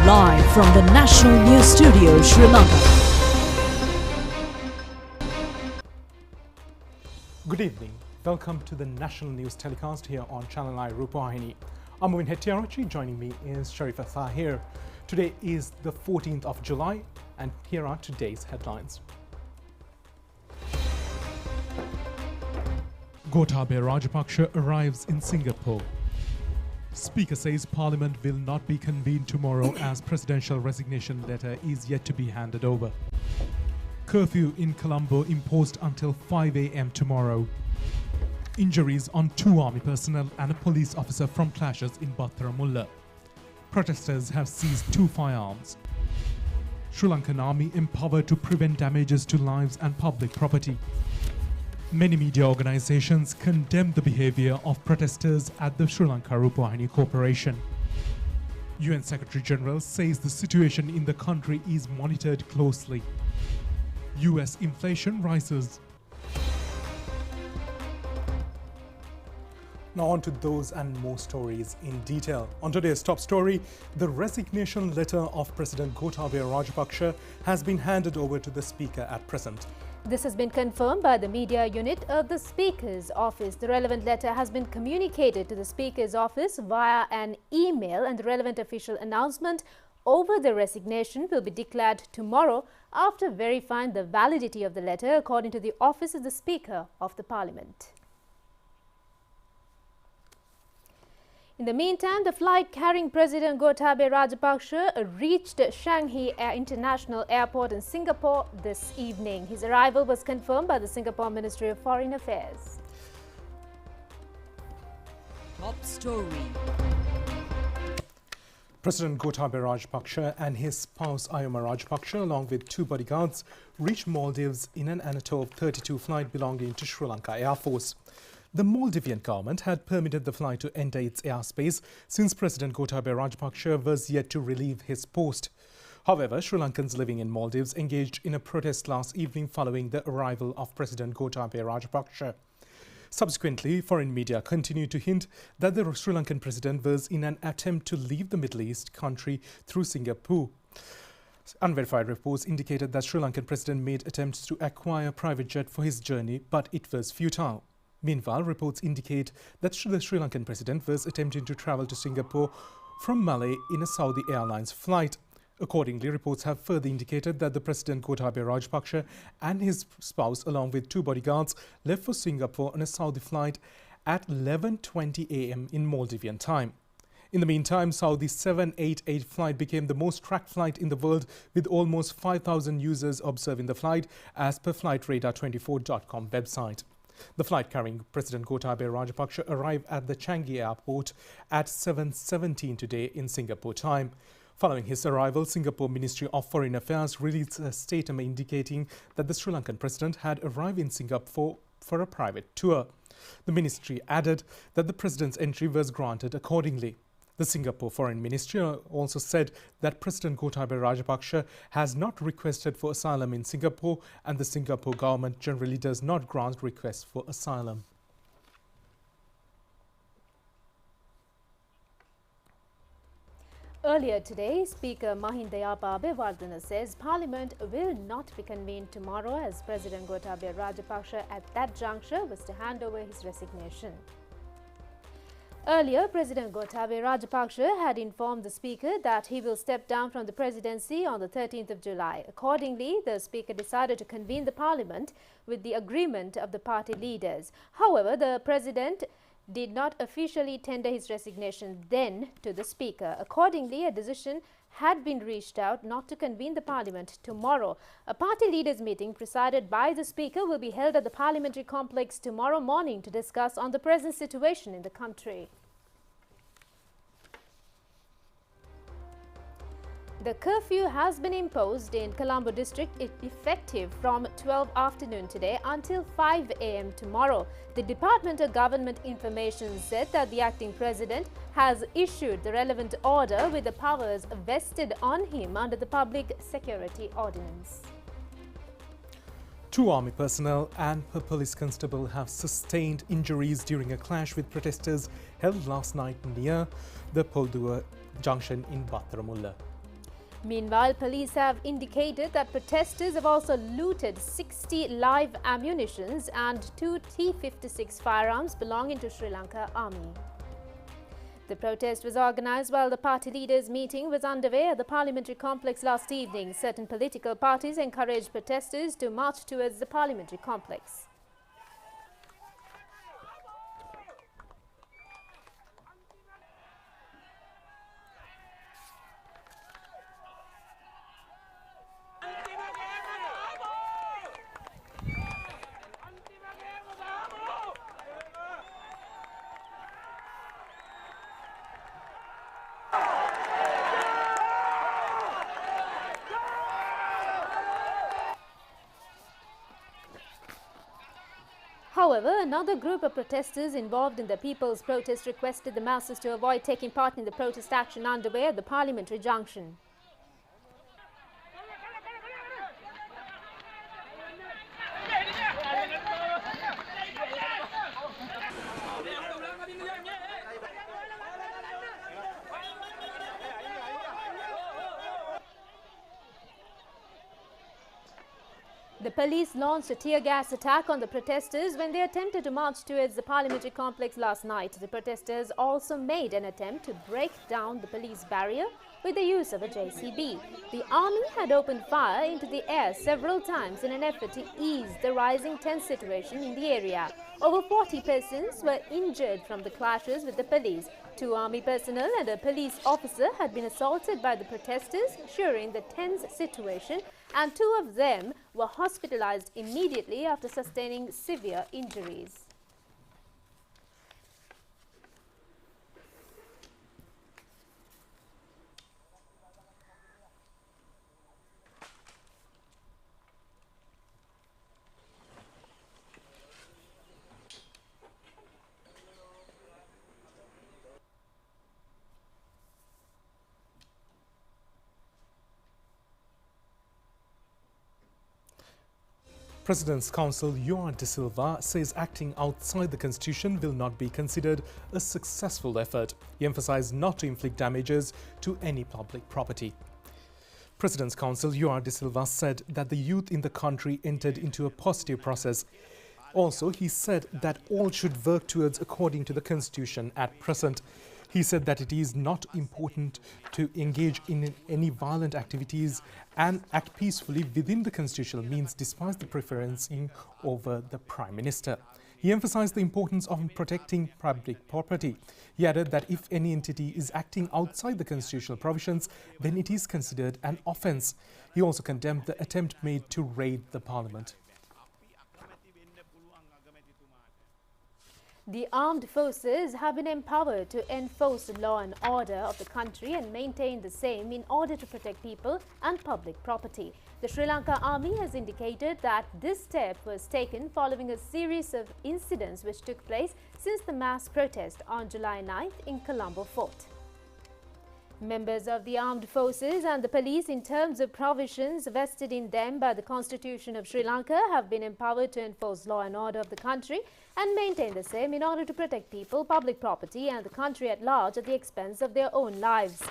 live from the National News Studio, Sri Lanka. Good evening. Welcome to the National News telecast here on ChannelEye Rupavahini. I'm Moin Hettiarachchi. Joining me is Sharifa Tahir. Today is the 14th of July and here are today's headlines. Gotabaya Rajapaksa arrives in Singapore. Speaker says Parliament will not be convened tomorrow as presidential resignation letter is yet to be handed over. Curfew in Colombo imposed until 5 a.m. tomorrow. Injuries on 2 army personnel and a police officer from clashes in Battaramulla. Protesters have seized 2 firearms. Sri Lankan army empowered to prevent damages to lives and public property. Many media organizations condemned the behavior of protesters at the Sri Lanka Rupavahini Corporation. UN Secretary General says the situation in the country is monitored closely. US inflation rises. Now on to those and more stories in detail. On today's top story, the resignation letter of President Gotabaya Rajapaksa has been handed over to the Speaker at present. This has been confirmed by the media unit of the Speaker's office. The relevant letter has been communicated to the Speaker's office via an email, and the relevant official announcement over the resignation will be declared tomorrow after verifying the validity of the letter according to the office of the Speaker of the Parliament. In the meantime, the flight carrying President Gotabaya Rajapaksa reached Shanghai International Airport in Singapore this evening. His arrival was confirmed by the Singapore Ministry of Foreign Affairs. Top story. President Gotabaya Rajapaksa and his spouse Ayuma Rajapaksa, along with 2 bodyguards, reached Maldives in an Antonov 32 flight belonging to Sri Lanka Air Force. The Maldivian government had permitted the flight to enter its airspace since President Gotabaya Rajapaksa was yet to relieve his post. However, Sri Lankans living in Maldives engaged in a protest last evening following the arrival of President Gotabaya Rajapaksa. Subsequently, foreign media continued to hint that the Sri Lankan president was in an attempt to leave the Middle East country through Singapore. Unverified reports indicated that Sri Lankan president made attempts to acquire a private jet for his journey, but it was futile. Meanwhile, reports indicate that the Sri Lankan president was attempting to travel to Singapore from Malé in a Saudi Airlines flight. Accordingly, reports have further indicated that the President Gotabaya Rajapaksa and his spouse, along with 2 bodyguards, left for Singapore on a Saudi flight at 11:20 a.m. in Maldivian time. In the meantime, Saudi's 788 flight became the most tracked flight in the world, with almost 5,000 users observing the flight, as per flightradar24.com website. The flight carrying President Gotabaya Rajapaksa arrived at the Changi airport at 7:17 today in Singapore time. Following his arrival, Singapore Ministry of Foreign Affairs released a statement indicating that the Sri Lankan president had arrived in Singapore for a private tour. The ministry added that the president's entry was granted accordingly. The Singapore Foreign Ministry also said that President Gotabaya Rajapaksa has not requested for asylum in Singapore, and the Singapore government generally does not grant requests for asylum. Earlier today, Speaker Mahinda Abeyewardene says Parliament will not be convened tomorrow as President Gotabaya Rajapaksa at that juncture was to hand over his resignation. Earlier, President Gotabaya Rajapaksa had informed the Speaker that he will step down from the presidency on the 13th of July. Accordingly, the Speaker decided to convene the Parliament with the agreement of the party leaders. However, the President did not officially tender his resignation then to the Speaker. Accordingly, a decision had been reached out not to convene the Parliament tomorrow. A party leaders meeting presided by the Speaker will be held at the Parliamentary complex tomorrow morning to discuss on the present situation in the country. The curfew has been imposed in Colombo district effective from 12 afternoon today until 5 a.m. tomorrow. The Department of Government Information said that the acting president has issued the relevant order with the powers vested on him under the Public Security Ordinance. 2 army personnel and a police constable have sustained injuries during a clash with protesters held last night near the Poldua junction in Battaramulla. Meanwhile, police have indicated that protesters have also looted 60 live ammunitions and 2 T-56 firearms belonging to Sri Lanka Army. The protest was organised while the party leaders' meeting was underway at the parliamentary complex last evening. Certain political parties encouraged protesters to march towards the parliamentary complex. However, another group of protesters involved in the people's protest requested the masses to avoid taking part in the protest action underway at the parliamentary junction. The police launched a tear gas attack on the protesters when they attempted to march towards the parliamentary complex last night. The protesters also made an attempt to break down the police barrier with the use of a JCB. The army had opened fire into the air several times in an effort to ease the rising tense situation in the area. Over 40 persons were injured from the clashes with the police. 2 army personnel and a police officer had been assaulted by the protesters during the tense situation, and 2 of them were hospitalized immediately after sustaining severe injuries. President's Counsel João de Silva says acting outside the constitution will not be considered a successful effort. He emphasized not to inflict damages to any public property. President's Counsel João de Silva said that the youth in the country entered into a positive process. Also, he said that all should work towards according to the constitution at present. He said that it is not important to engage in any violent activities and act peacefully within the constitutional means despite the preferencing over the Prime Minister. He emphasized the importance of protecting public property. He added that if any entity is acting outside the constitutional provisions, then it is considered an offence. He also condemned the attempt made to raid the parliament. The armed forces have been empowered to enforce the law and order of the country and maintain the same in order to protect people and public property. The Sri Lanka Army has indicated that this step was taken following a series of incidents which took place since the mass protest on July 9th in Colombo Fort. Members of the armed forces and the police, in terms of provisions vested in them by the Constitution of Sri Lanka, have been empowered to enforce law and order of the country and maintain the same in order to protect people, public property and the country at large at the expense of their own lives.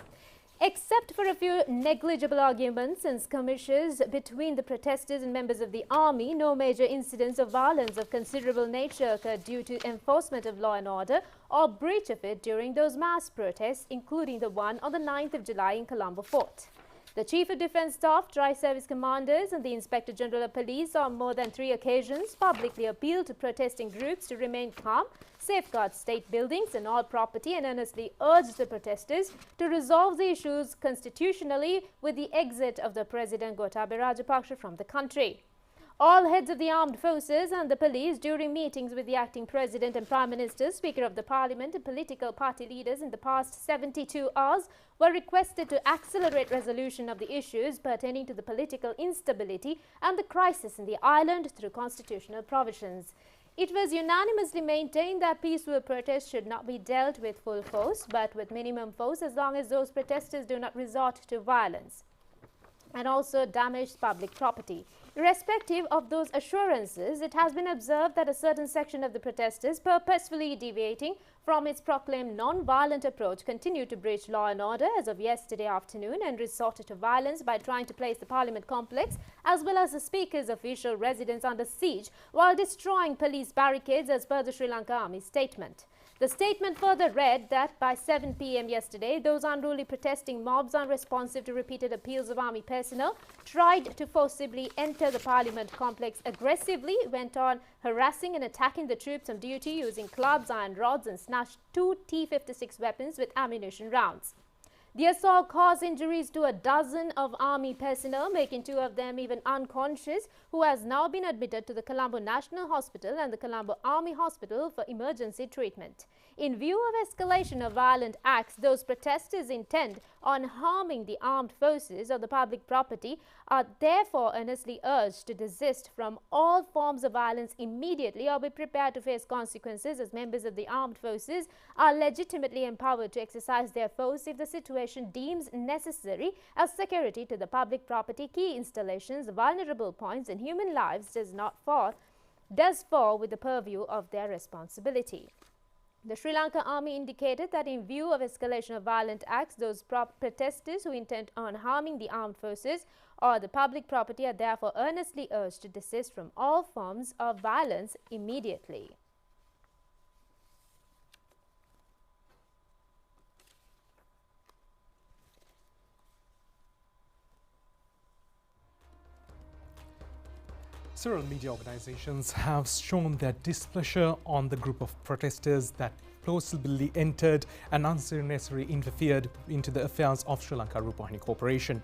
Except for a few negligible arguments and skirmishes between the protesters and members of the army, no major incidents of violence of considerable nature occurred due to enforcement of law and order or breach of it during those mass protests, including the one on the 9th of July in Colombo Fort. The Chief of Defence Staff, Tri-Service Commanders and the Inspector General of Police on more than 3 occasions publicly appealed to protesting groups to remain calm, safeguard state buildings and all property, and earnestly urged the protesters to resolve the issues constitutionally with the exit of the President Gotabaya Rajapaksa from the country. All heads of the armed forces and the police, during meetings with the acting President and Prime Minister, Speaker of the Parliament and political party leaders in the past 72 hours, were requested to accelerate resolution of the issues pertaining to the political instability and the crisis in the island through constitutional provisions. It was unanimously maintained that peaceful protests should not be dealt with full force, but with minimum force as long as those protesters do not resort to violence and also damage public property. Irrespective of those assurances, it has been observed that a certain section of the protesters, purposefully deviating from its proclaimed non-violent approach, continued to breach law and order as of yesterday afternoon and resorted to violence by trying to place the Parliament complex as well as the Speaker's official residence under siege while destroying police barricades, as per the Sri Lanka Army statement. The statement further read that by 7 p.m. yesterday, those unruly protesting mobs unresponsive to repeated appeals of army personnel tried to forcibly enter the Parliament complex aggressively, went on harassing and attacking the troops on duty using clubs, iron rods and snatched 2 T-56 weapons with ammunition rounds. The assault caused injuries to a dozen of army personnel, making 2 of them even unconscious, who has now been admitted to the Colombo National Hospital and the Colombo Army Hospital for emergency treatment. In view of escalation of violent acts, those protesters intent on harming the armed forces or the public property are therefore earnestly urged to desist from all forms of violence immediately or be prepared to face consequences, as members of the armed forces are legitimately empowered to exercise their force if the situation deems necessary, as security to the public property, key installations, vulnerable points and human lives does fall with the purview of their responsibility. The Sri Lanka Army indicated that in view of escalation of violent acts, those protesters who intend on harming the armed forces or the public property are therefore earnestly urged to desist from all forms of violence immediately. Several media organizations have shown their displeasure on the group of protesters that forcibly entered and unnecessarily interfered into the affairs of Sri Lanka Rupavahini Corporation.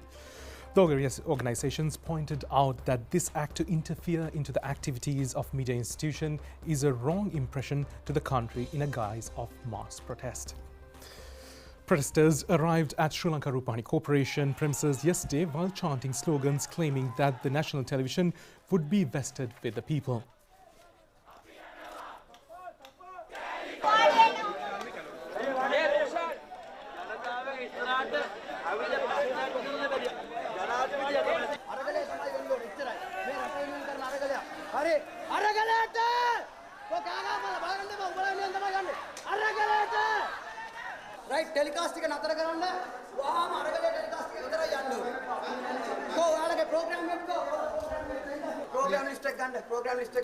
The various organizations pointed out that this act to interfere into the activities of media institution is a wrong impression to the country in a guise of mass protest. Protesters arrived at Sri Lanka Rupavahini Corporation premises yesterday while chanting slogans claiming that the national television would be vested with the people. Right, telecast එක නතර කරන්න. වහාම අරගලේ telecast එක විතරයි යන්න ඕනේ. කො ඔයාලගේ program එක program list එක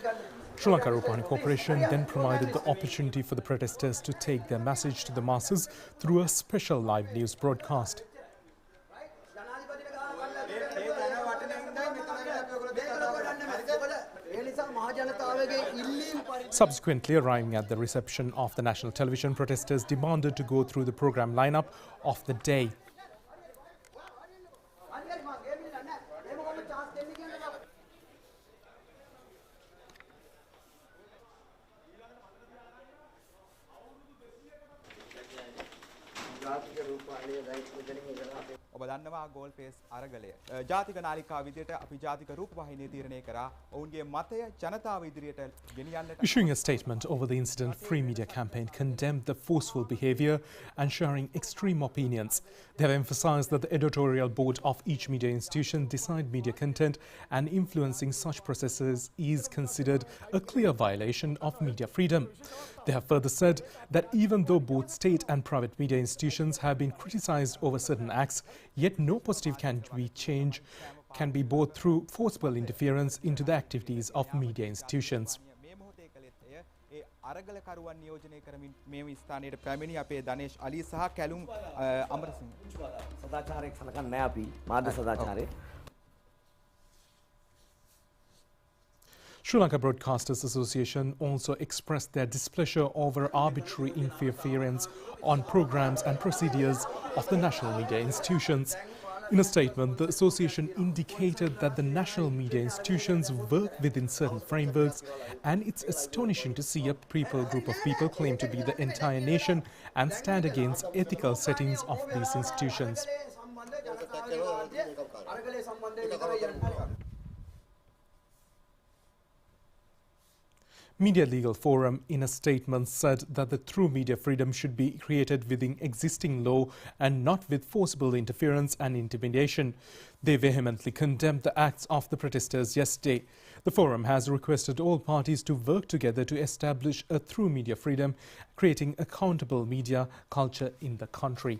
ගන්න. Sri Lanka Rupavahini Corporation then provided the opportunity for the protesters to take their message to the masses through a special live news broadcast. Subsequently arriving at the reception of the national television, protesters demanded to go through the program lineup of the day. ඔබ දන්නවා goal face අරගලය ජාතික නාලිකා විදියට අපි ජාතික රූපවාහිනිය තීරණය කරා ඔවුන්ගේ මතය ජනතාව ඉදිරියට ගෙනියන්නට. Issuing a statement over the incident, Free Media Campaign condemned the forceful behavior and sharing extreme opinions. They have emphasized that the editorial board of each media institution decide media content, and influencing such processes is considered a clear violation of media freedom. They have further said that even though both state and private media institutions have been criticized over certain acts, yet no positive change can be brought through forcible interference into the activities of media institutions. අරගලකරුවන් නියෝජනය කරමින් මේ ස්ථානයට පැමිණි අපේ දනේෂ් අලි සහ කැලුම් අමරසිංහ. සදාචාරයක් සලකන්නේ නැහැ අපි මාධ්‍ය සදාචාරය. Sri Lanka Broadcasters Association also expressed their displeasure over arbitrary interference on programs and procedures of the national media institutions. In a statement, the association indicated that the national media institutions work within certain frameworks, and it's astonishing to see a group of people claim to be the entire nation and stand against ethical settings of these institutions. Media Legal Forum, in a statement, said that the true media freedom should be created within existing law and not with forcible interference and intimidation. They vehemently condemned the acts of the protesters yesterday. The forum has requested all parties to work together to establish a true media freedom, creating accountable media culture in the country.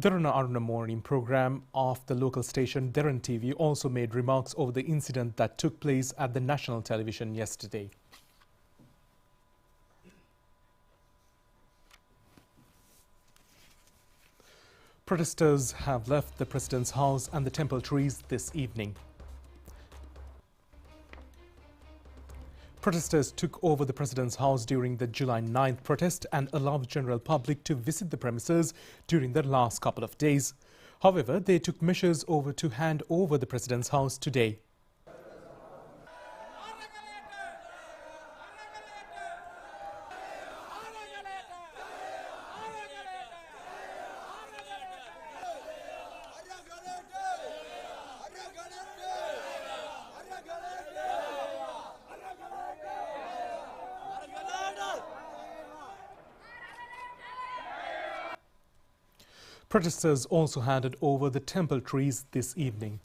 Dharana Aruna morning program of the local station Dharan TV also made remarks over the incident that took place at the national television yesterday. Protesters have left the President's house and the temple trees this evening. Protesters took over the President's house during the July 9th protest and allowed general public to visit the premises during the last couple of days. However, they took measures to hand over the President's house today. Protesters also handed over the temple trees this evening.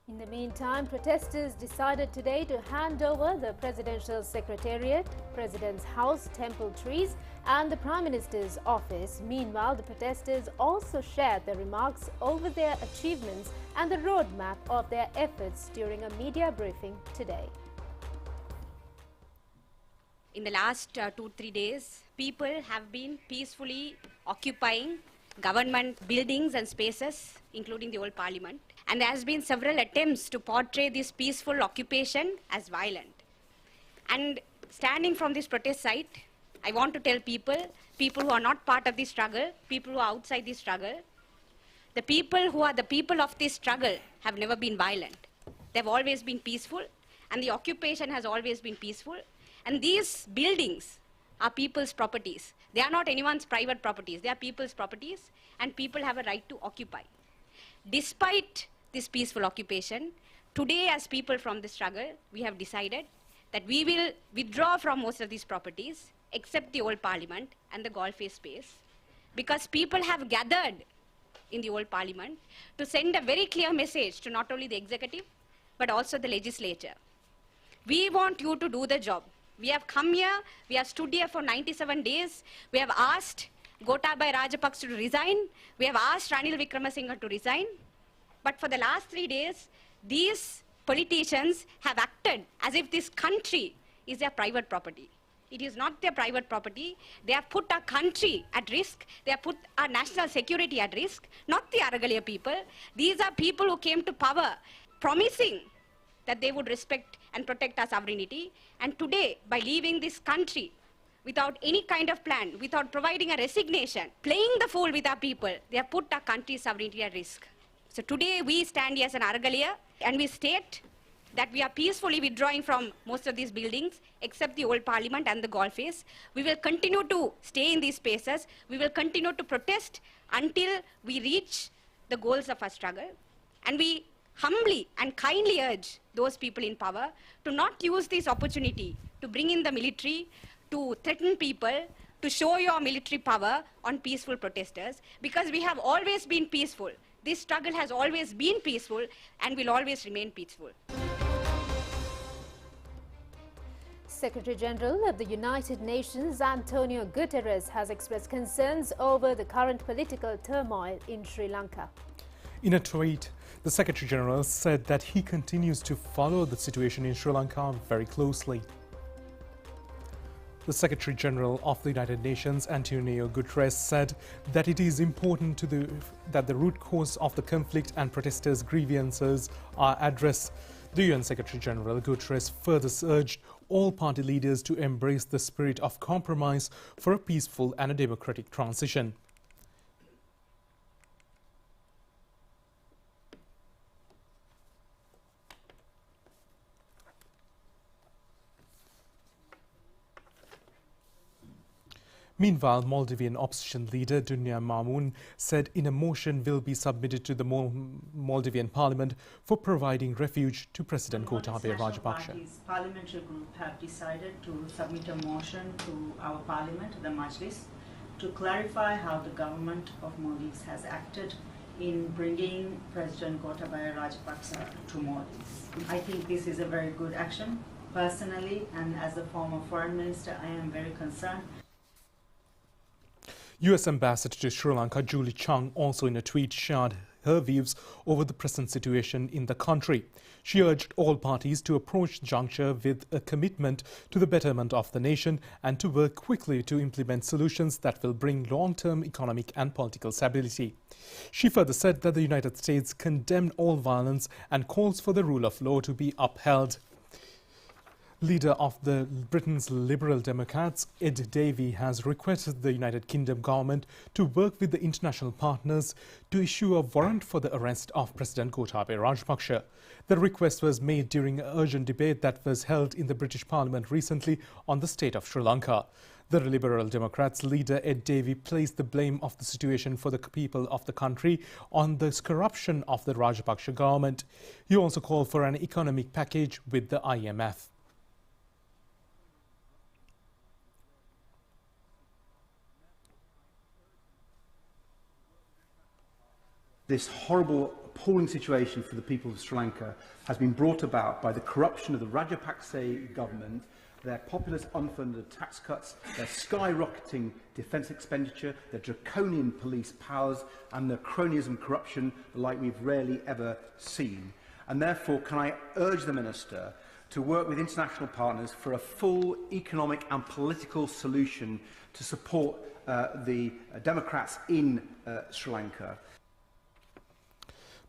In the meantime, protesters decided today to hand over the Presidential Secretariat, President's House, temple trees and the Prime Minister's office. Meanwhile, the protesters also shared their remarks over their achievements and the roadmap of their efforts during a media briefing today. In the last 2-3 days, people have been peacefully occupying government buildings and spaces, including the old parliament. And there has been several attempts to portray this peaceful occupation as violent. And standing from this protest site, I want to tell people who are not part of this struggle, people who are outside this struggle, the people who are the people of this struggle have never been violent. They've always been peaceful, and the occupation has always been peaceful. And these buildings are people's properties. They are not anyone's private properties. They are people's properties, and people have a right to occupy. Despite this peaceful occupation, today as people from the struggle, we have decided that we will withdraw from most of these properties, except the old parliament and the golf face space, because people have gathered in the old parliament to send a very clear message to not only the executive, but also the legislature. We want you to do the job. We have come here, we have stood here for 97 days, we have asked Gotabaya Rajapaksa to resign, we have asked Ranil Wickremesinghe to resign, but for the last 3 days, these politicians have acted as if this country is their private property. It is not their private property. They have put our country at risk. They have put our national security at risk, not the Aragalia people. These are people who came to power promising that they would respect and protect our sovereignty. And today, by leaving this country without any kind of plan, without providing a resignation, playing the fool with our people, they have put our country's sovereignty at risk. So today we stand here as an Aragalia and we state that we are peacefully withdrawing from most of these buildings except the old parliament and the golf face. We will continue to stay in these spaces. We will continue to protest until we reach the goals of our struggle. And we humbly and kindly urge those people in power to not use this opportunity to bring in the military, to threaten people, to show your military power on peaceful protesters, because we have always been peaceful. This struggle has always been peaceful and will always remain peaceful. Secretary-General of the United Nations, Antonio Guterres, has expressed concerns over the current political turmoil in Sri Lanka. In a tweet, the Secretary-General said that he continues to follow the situation in Sri Lanka very closely. The Secretary-General of the United Nations, Antonio Guterres, said that it is important that the root cause of the conflict and protesters' grievances are addressed. The UN Secretary-General Guterres further urged all party leaders to embrace the spirit of compromise for a peaceful and a democratic transition. Meanwhile, Maldivian opposition leader Dunia Mamun said in a motion will be submitted to the Maldivian parliament for providing refuge to President Gotabaya Rajapaksa. Party's parliamentary group have decided to submit a motion to our parliament, the Majlis, to clarify how the government of Maldives has acted in bringing President Gotabaya Rajapaksa to Maldives. I think this is a very good action. Personally, and as a former foreign minister, I am very concerned. US Ambassador to Sri Lanka Julie Chung also in a tweet shared her views over the present situation in the country. She urged all parties to approach the juncture with a commitment to the betterment of the nation and to work quickly to implement solutions that will bring long-term economic and political stability. She further said that the United States condemned all violence and calls for the rule of law to be upheld. Leader of the Britain's Liberal Democrats, Ed Davey, has requested the United Kingdom government to work with the international partners to issue a warrant for the arrest of President Gotabaya Rajapaksa. The request was made during an urgent debate that was held in the British Parliament recently on the state of Sri Lanka. The Liberal Democrats leader Ed Davey placed the blame of the situation for the people of the country on the corruption of the Rajapaksa government. He also called for an economic package with the IMF. This horrible, appalling situation for the people of Sri Lanka has been brought about by the corruption of the Rajapaksa government, their populist unfunded tax cuts, their skyrocketing defence expenditure, their draconian police powers and the cronyism corruption like we've rarely ever seen. And therefore, can I urge the Minister to work with international partners for a full economic and political solution to support the Democrats in Sri Lanka.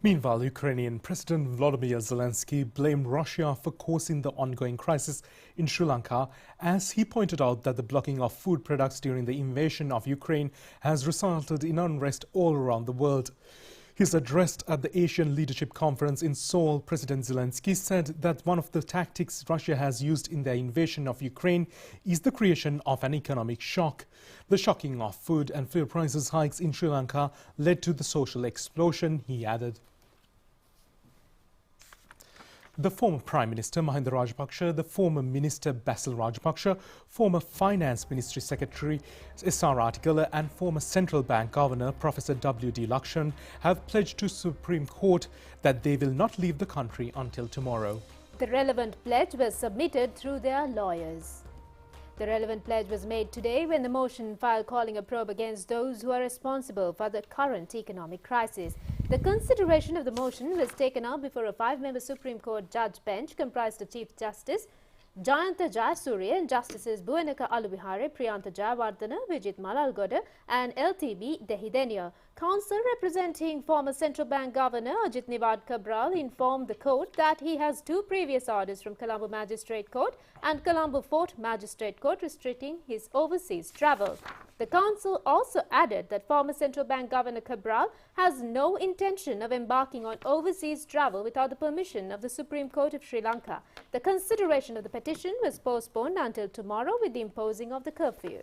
Meanwhile, Ukrainian President Volodymyr Zelensky blamed Russia for causing the ongoing crisis in Sri Lanka, as he pointed out that the blocking of food products during the invasion of Ukraine has resulted in unrest all around the world. His address at the Asian Leadership Conference in Seoul, President Zelensky said that one of the tactics Russia has used in their invasion of Ukraine is the creation of an economic shock. The shocking of food and fuel prices hikes in Sri Lanka led to the social explosion, he added. The former Prime Minister Mahinda Rajapaksa, the former Minister Basil Rajapaksa, former Finance Ministry Secretary S.R. Artikala and former Central Bank Governor Professor W.D. Lakshan have pledged to Supreme Court that they will not leave the country until tomorrow. The relevant pledge was submitted through their lawyers. The relevant pledge was made today when the motion filed calling a probe against those who are responsible for the current economic crisis. The consideration of the motion was taken up before a 5-member Supreme Court judge bench comprised of Chief Justice Jayantha Jayasuriya and Justices Buenaka Aluvihare, Priyantha Jayawardena, Vijit Malalgoda and LTB Dehidenia. Counsel representing former Central Bank Governor Ajit Niwad Cabral informed the court that he has 2 previous orders from Colombo Magistrate Court and Colombo Fort Magistrate Court restricting his overseas travel. The counsel also added that former Central Bank Governor Cabral has no intention of embarking on overseas travel without the permission of the Supreme Court of Sri Lanka. The consideration of the petition was postponed until tomorrow with the imposing of the curfew.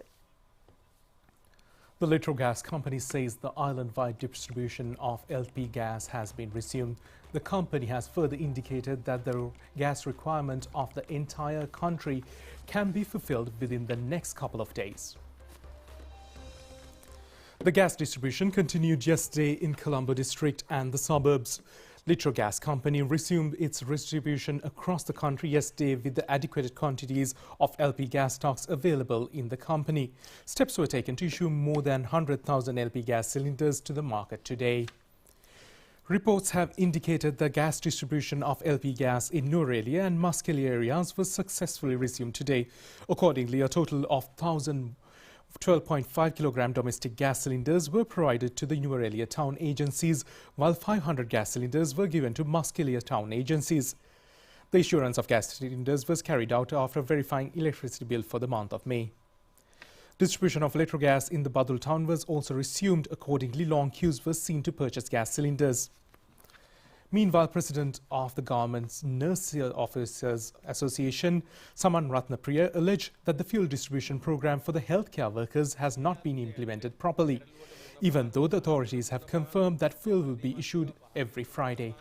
The Litro Gas Company says the island-wide distribution of LP gas has been resumed. The company has further indicated that the gas requirement of the entire country can be fulfilled within the next couple of days. The gas distribution continued yesterday in Colombo district and the suburbs. Litro Gas Company resumed its distribution across the country yesterday with the adequate quantities of LP gas stocks available in the company. Steps were taken to issue more than 100,000 LP gas cylinders to the market today. Reports have indicated the gas distribution of LP gas in Nuwara and Muskelly areas was successfully resumed today. Accordingly, a total of 12.5 kilogram domestic gas cylinders were provided to the Nuwara town agencies, while 500 gas cylinders were given to Muskelly town agencies. The issuance of gas cylinders was carried out after verifying electricity bill for the month of May. Distribution of electro gas in the Badul town was also resumed. Accordingly, long queues were seen to purchase gas cylinders. Meanwhile, President of the Government's Nurse Officers Association, Saman Ratnapriya, alleged that the fuel distribution program for the healthcare workers has not been implemented properly, even though the authorities have confirmed that fuel will be issued every Friday.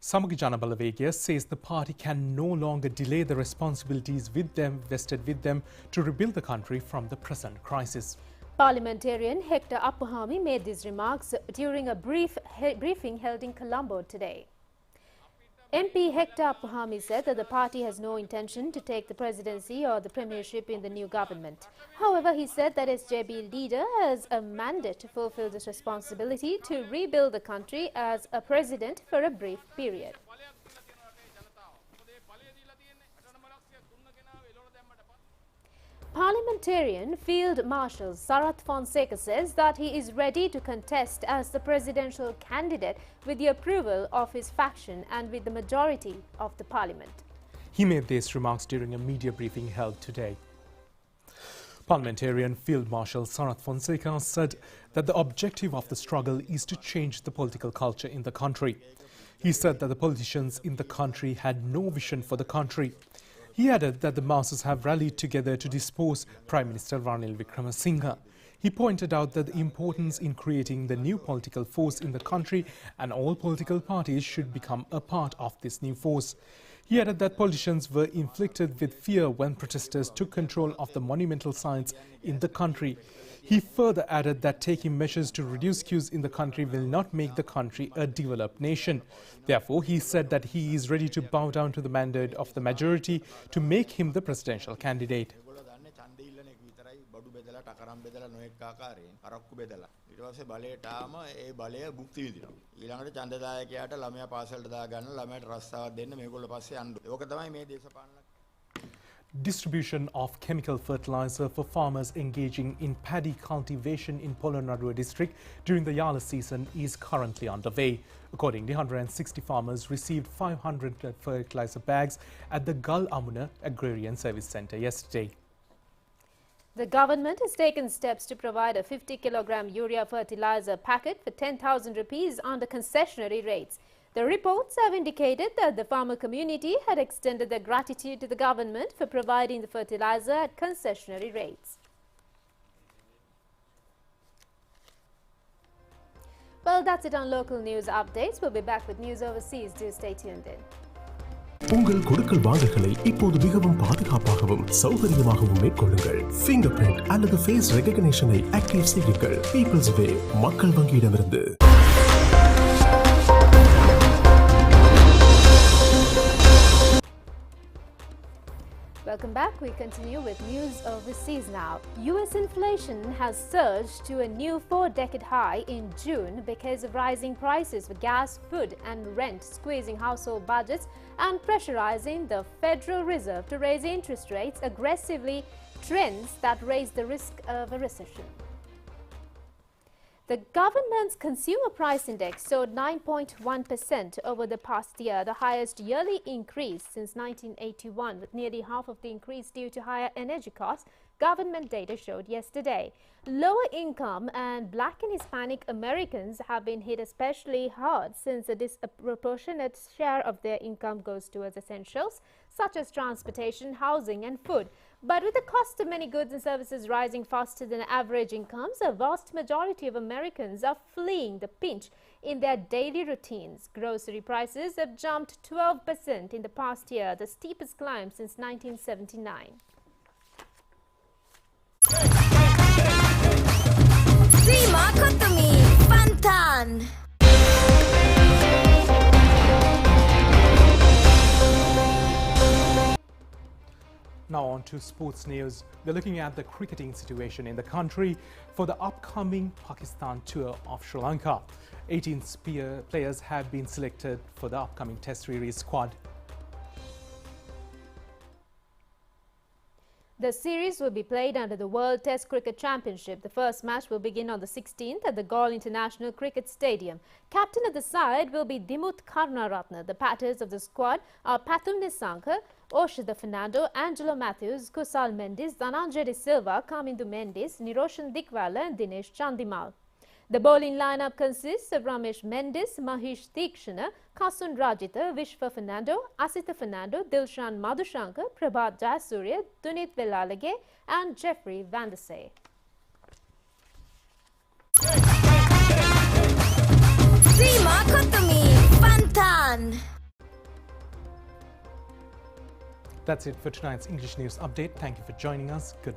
Samagi Janabalawegya says the party can no longer delay the responsibilities vested with them to rebuild the country from the present crisis. Parliamentarian Hector Appahami made these remarks during a briefing held in Colombo today. MP Hector Appahami said that the party has no intention to take the presidency or the premiership in the new government. However, he said that SJB leader has a mandate to fulfill this responsibility to rebuild the country as a president for a brief period. Parliamentarian Field Marshal Sarath Fonseca says that he is ready to contest as the presidential candidate with the approval of his faction and with the majority of the parliament. He made these remarks during a media briefing held today. Parliamentarian Field Marshal Sarath Fonseca said that the objective of the struggle is to change the political culture in the country. He said that the politicians in the country had no vision for the country. He added that the masses have rallied together to depose Prime Minister Ranil Wickremesinghe. He pointed out that the importance in creating the new political force in the country and all political parties should become a part of this new force. He added that politicians were inflicted with fear when protesters took control of the monumental sites in the country. He further added that taking measures to reduce queues in the country will not make the country a developed nation. Therefore, he said that he is ready to bow down to the mandate of the majority to make him the presidential candidate. Distribution of chemical fertilizer for farmers engaging in paddy cultivation in Polonnaruwa district during the Yala season is currently underway. Accordingly, 160 farmers received 500 fertilizer bags at the Gal Amuna Agrarian Service Centre yesterday. The government has taken steps to provide a 50 kilogram urea fertilizer packet for 10,000 rupees under concessionary rates. The reports have indicated that the farmer community had extended their gratitude to the government for providing the fertilizer at concessionary rates. Well, that's it on local news updates. We'll be back with news overseas. Do stay tuned in. உங்கள் கொடுக்கல் வாங்கல்களை இப்போது மிகவும் பாதுகாப்பாகவும் சௌகரியமாகவும் மேற்கொள்ளுங்கள். fingerprint அல்லது face recognition-ஐ activate செய்யுங்கள். People's Way மக்கள் வங்கியிடமிருந்து. Welcome back. We continue with news overseas now. US inflation has surged to a new 4-decade high in June because of rising prices for gas, food and rent, squeezing household budgets and pressurizing the Federal Reserve to raise interest rates aggressively, trends that raise the risk of a recession. The government's consumer price index soared 9.1% over the past year, the highest yearly increase since 1981, with nearly half of the increase due to higher energy costs, government data showed yesterday. Lower income and Black and Hispanic Americans have been hit especially hard since a disproportionate share of their income goes towards essentials such as transportation, housing and food. But with the cost of many goods and services rising faster than average incomes, a vast majority of Americans are fleeing the pinch in their daily routines. Grocery prices have jumped 12% in the past year, the steepest climb since 1979. Pantan. Now on to sports news. We're looking at the cricketing situation in the country for the upcoming Pakistan tour of Sri Lanka. 18 players have been selected for the upcoming Test series squad. The series will be played under the World Test Cricket Championship. The first match will begin on the 16th at the Galle International Cricket Stadium. Captain of the side will be Dimuth Karunaratne. The batters of the squad are Pathum Nissanka, Oshida Fernando, Angelo Matthews, Kusal Mendes, Dhananjay De Silva, Kamindu Mendes, Niroshan Dikwala and Dinesh Chandimal. The bowling lineup consists of Ramesh Mendes, Mahesh Deekshana, Kasun Rajitha, Vishwa Fernando, Asita Fernando, Dilshan Madhushankar, Prabhat Jayasuriya, Dunit Velalage and Jeffrey Vandesay. Sima Kotumi, Pantan. That's it for tonight's English News Update. Thank you for joining us. Good night.